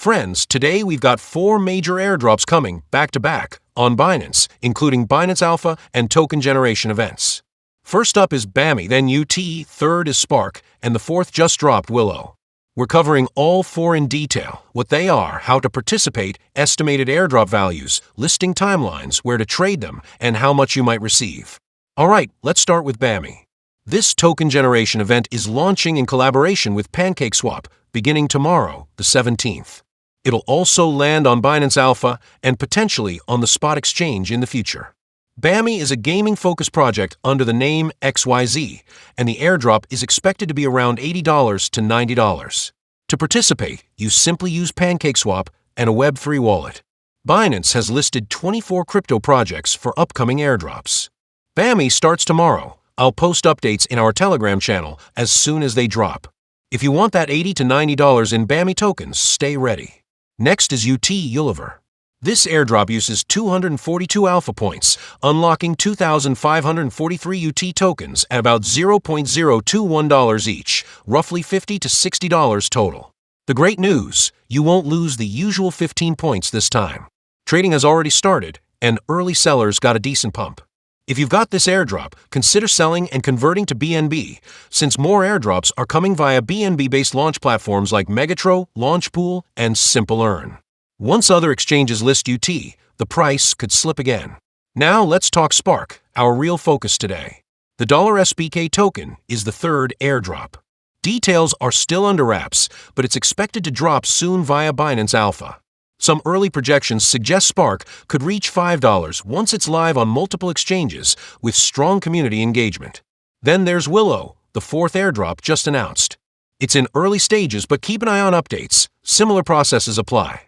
Friends, today we've got 4 major airdrops coming back to back on Binance, including Binance Alpha and token generation events. First up is BAMI, then UT, third is Spark, and the fourth just dropped, Willow. We're covering all 4 in detail, what they are, how to participate, estimated airdrop values, listing timelines, where to trade them, and how much you might receive. Alright, let's start with BAMI. This token generation event is launching in collaboration with PancakeSwap, beginning tomorrow, the 17th. It'll also land on Binance Alpha and potentially on the spot exchange in the future. BAMI is a gaming-focused project under the name XYZ, and the airdrop is expected to be around $80 to $90. To participate, you simply use PancakeSwap and a Web3 wallet. Binance has listed 24 crypto projects for upcoming airdrops. BAMI starts tomorrow. I'll post updates in our Telegram channel as soon as they drop. If you want that $80 to $90 in BAMI tokens, stay ready. Next is UT Univer. This airdrop uses 242 alpha points, unlocking 2,543 UT tokens at about $0.021 each, roughly $50 to $60 total. The great news, you won't lose the usual 15 points this time. Trading has already started, and early sellers got a decent pump. If you've got this airdrop, consider selling and converting to BNB, since more airdrops are coming via BNB-based launch platforms like Megatro, Launchpool, and Simple Earn. Once other exchanges list UT, the price could slip again. Now let's talk Spark, our real focus today. The $SPK Token is the third airdrop. Details are still under wraps, but it's expected to drop soon via Binance Alpha. Some early projections suggest Spark could reach $5 once it's live on multiple exchanges with strong community engagement. Then there's Willow, the fourth airdrop just announced. It's in early stages, but keep an eye on updates. Similar processes apply.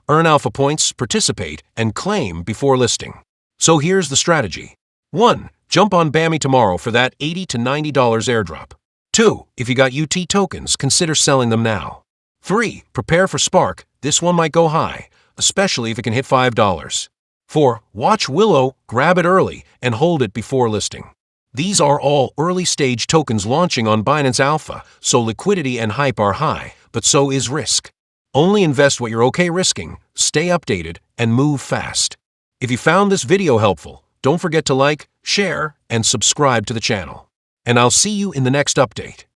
Earn alpha points, participate, and claim before listing. So here's the strategy. 1. Jump on BAMI tomorrow for that $80 to $90 airdrop. 2. If you got UT tokens, consider selling them now. 3. Prepare for Spark. This one might go high, especially if it can hit $5. 4. Watch Willow, grab it early, and hold it before listing. These are all early-stage tokens launching on Binance Alpha, so liquidity and hype are high, but so is risk. Only invest what you're okay risking, stay updated, and move fast. If you found this video helpful, don't forget to like, share, and subscribe to the channel. And I'll see you in the next update.